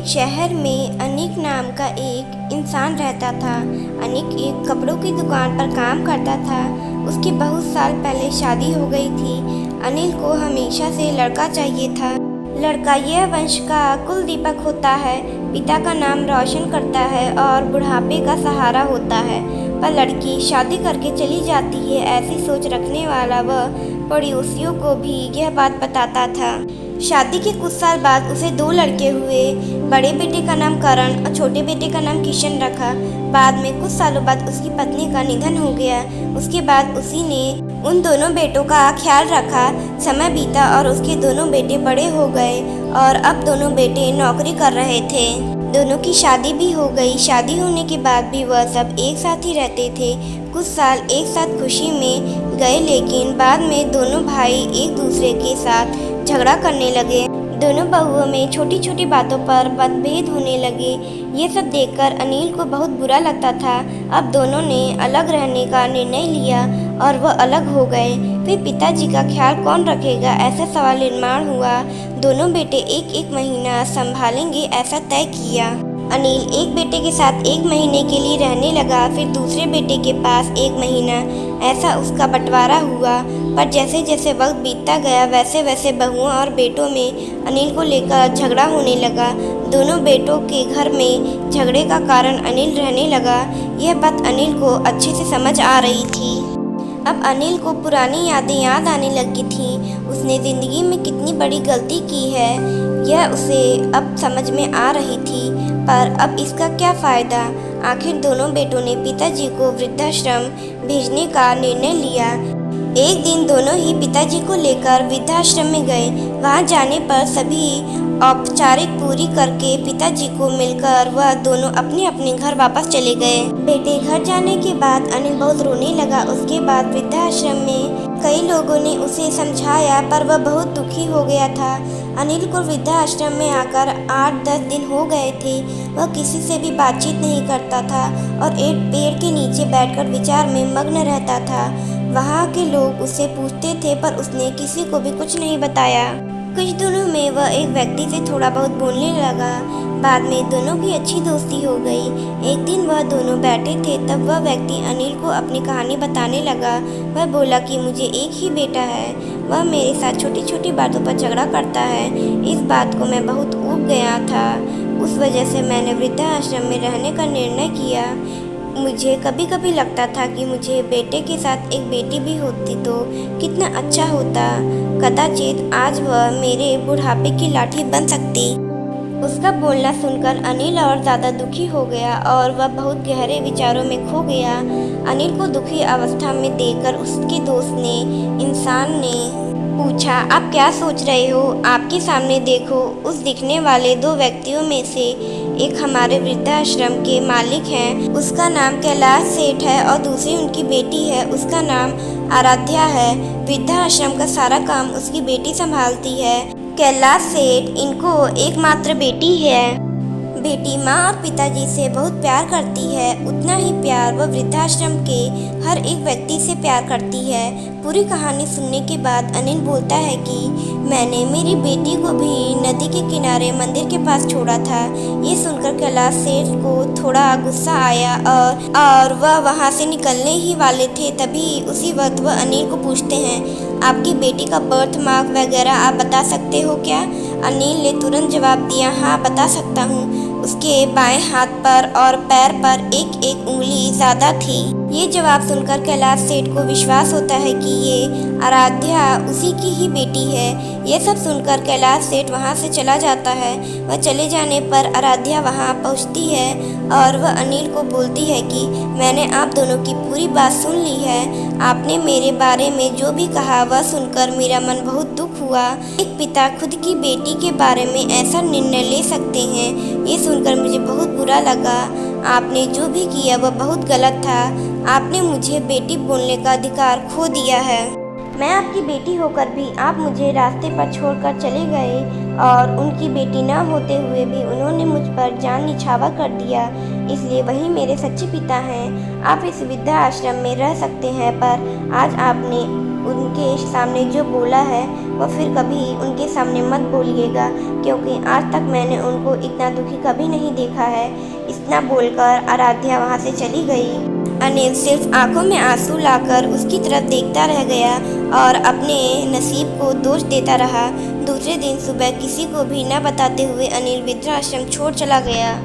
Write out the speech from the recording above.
शहर में अनिक नाम का एक इंसान रहता था। अनिक एक कपड़ों की दुकान पर काम करता था। उसकी बहुत साल पहले शादी हो गई थी। अनिल को हमेशा से लड़का चाहिए था। लड़का यह वंश का कुल दीपक होता है, पिता का नाम रोशन करता है और बुढ़ापे का सहारा होता है। पर लड़की शादी करके चली जाती है, ऐसी सोच रखने वाला वह पड़ोसियों को भी यह बात बताता था। शादी के कुछ साल बाद उसे 2 लड़के हुए। बड़े बेटे का नाम करण और छोटे बेटे का नाम किशन रखा। बाद में कुछ सालों बाद उसकी पत्नी का निधन हो गया। उसके बाद उसी ने उन दोनों बेटों का ख्याल रखा। समय बीता और उसके दोनों बेटे बड़े हो गए और अब दोनों बेटे नौकरी कर रहे थे। दोनों की शादी भी हो गई। शादी होने के बाद भी वह सब एक साथ ही रहते थे। कुछ साल एक साथ खुशी में गए, लेकिन बाद में दोनों भाई एक दूसरे के साथ झगड़ा करने लगे। दोनों बहुओं में छोटी छोटी बातों पर मतभेद होने लगे। ये सब देखकर अनिल को बहुत बुरा लगता था। अब दोनों ने अलग रहने का निर्णय लिया और वह अलग हो गए। फिर पिताजी का ख्याल कौन रखेगा, ऐसा सवाल निर्माण हुआ। दोनों बेटे एक एक महीना संभालेंगे, ऐसा तय किया। अनिल एक बेटे के साथ 1 महीने के लिए रहने लगा, फिर दूसरे बेटे के पास 1 महीना, ऐसा उसका बंटवारा हुआ। पर जैसे जैसे वक्त बीतता गया वैसे वैसे बहुओं और बेटों में अनिल को लेकर झगड़ा होने लगा। दोनों बेटों के घर में झगड़े का कारण अनिल रहने लगा। यह बात अनिल को अच्छे से समझ आ रही थी। अब अनिल को पुरानी यादें याद आने लगी थीं। उसने ज़िंदगी में कितनी बड़ी गलती की है, यह उसे अब समझ में आ रही थी। पर अब इसका क्या फ़ायदा। आखिर दोनों बेटों ने पिताजी को वृद्धाश्रम भेजने का निर्णय लिया। एक दिन दोनों ही पिताजी को लेकर वृद्धाश्रम में गए। वहां जाने पर सभी औपचारिक पूरी करके पिताजी को मिलकर वह दोनों अपने अपने घर वापस चले गए। बेटे घर जाने के बाद अनिल बहुत रोने लगा। उसके बाद वृद्धाश्रम में कई लोगों ने उसे समझाया, पर वह बहुत दुखी हो गया था। अनिल को वृद्धाश्रम में आकर 8-10 दिन हो गए थे। वह किसी से भी बातचीत नहीं करता था और एक पेड़ के नीचे बैठकर विचार में मग्न रहता था। वहाँ के लोग उससे पूछते थे, पर उसने किसी को भी कुछ नहीं बताया। कुछ दिनों में वह एक व्यक्ति से थोड़ा बहुत बोलने लगा। बाद में दोनों की अच्छी दोस्ती हो गई। एक दिन वह दोनों बैठे थे, तब वह व्यक्ति अनिल को अपनी कहानी बताने लगा। वह बोला कि मुझे एक ही बेटा है, वह मेरे साथ छोटी छोटी बातों पर झगड़ा करता है। इस बात को मैं बहुत ऊब गया था। उस वजह से मैंने वृद्धाश्रम में रहने का निर्णय किया। मुझे कभी कभी लगता था कि मुझे बेटे के साथ एक बेटी भी होती तो कितना अच्छा होता। कदाचित आज वह मेरे बुढ़ापे की लाठी बन सकती। उसका बोलना सुनकर अनिल और ज़्यादा दुखी हो गया और वह बहुत गहरे विचारों में खो गया। अनिल को दुखी अवस्था में देखकर उसके दोस्त ने इंसान ने पूछा, आप क्या सोच रहे हो? आपके सामने देखो, उस दिखने वाले 2 व्यक्तियों में से एक हमारे वृद्धाश्रम के मालिक हैं। उसका नाम कैलाश सेठ है और दूसरी उनकी बेटी है, उसका नाम आराध्या है। वृद्धाश्रम का सारा काम उसकी बेटी संभालती है। कैलाश सेठ इनको एकमात्र बेटी है। बेटी माँ और पिताजी से बहुत प्यार करती है। उतना ही प्यार वह वृद्धाश्रम के हर एक व्यक्ति से प्यार करती है। पूरी कहानी सुनने के बाद अनिल बोलता है कि मैंने मेरी बेटी को भी नदी के किनारे मंदिर के पास छोड़ा था। ये सुनकर कैलाश सेठ को थोड़ा गुस्सा आया और वह वहाँ से निकलने ही वाले थे। तभी उसी वक्त वह अनिल को पूछते हैं, आपकी बेटी का बर्थ मार्क वगैरह आप बता सकते हो क्या? अनिल ने तुरंत जवाब दिया, हाँ बता सकता हूँ। उसके बाएं हाथ पर और पैर पर एक एक उंगली ज़्यादा थी। ये जवाब सुनकर कैलाश सेठ को विश्वास होता है कि ये आराध्या उसी की ही बेटी है। ये सब सुनकर कैलाश सेठ वहाँ से चला जाता है। वह चले जाने पर आराध्या वहाँ पहुँचती है और वह अनिल को बोलती है कि मैंने आप दोनों की पूरी बात सुन ली है। आपने मेरे बारे में जो भी कहा वह सुनकर मेरा मन बहुत दुख हुआ। एक पिता खुद की बेटी के बारे में ऐसा निर्णय ले सकते हैं, ये सुनकर मुझे बहुत बुरा लगा। आपने जो भी किया वह बहुत गलत था। आपने मुझे बेटी बोलने का अधिकार खो दिया है। मैं आपकी बेटी होकर भी आप मुझे रास्ते पर छोड़कर चले गए और उनकी बेटी न होते हुए भी उन्होंने मुझ पर जान निछावर कर दिया। इसलिए वही मेरे सच्चे पिता हैं। आप इस वृद्धाश्रम में रह सकते हैं, पर आज आपने उनके सामने जो बोला है वह फिर कभी उनके सामने मत बोलिएगा, क्योंकि आज तक मैंने उनको इतना दुखी कभी नहीं देखा है। इतना बोलकर आराध्या वहाँ से चली गई। अनिल सिर्फ आंखों में आंसू लाकर उसकी तरफ देखता रह गया और अपने नसीब को दोष देता रहा। दूसरे दिन सुबह किसी को भी न बताते हुए अनिल वृद्धाश्रम छोड़ चला गया।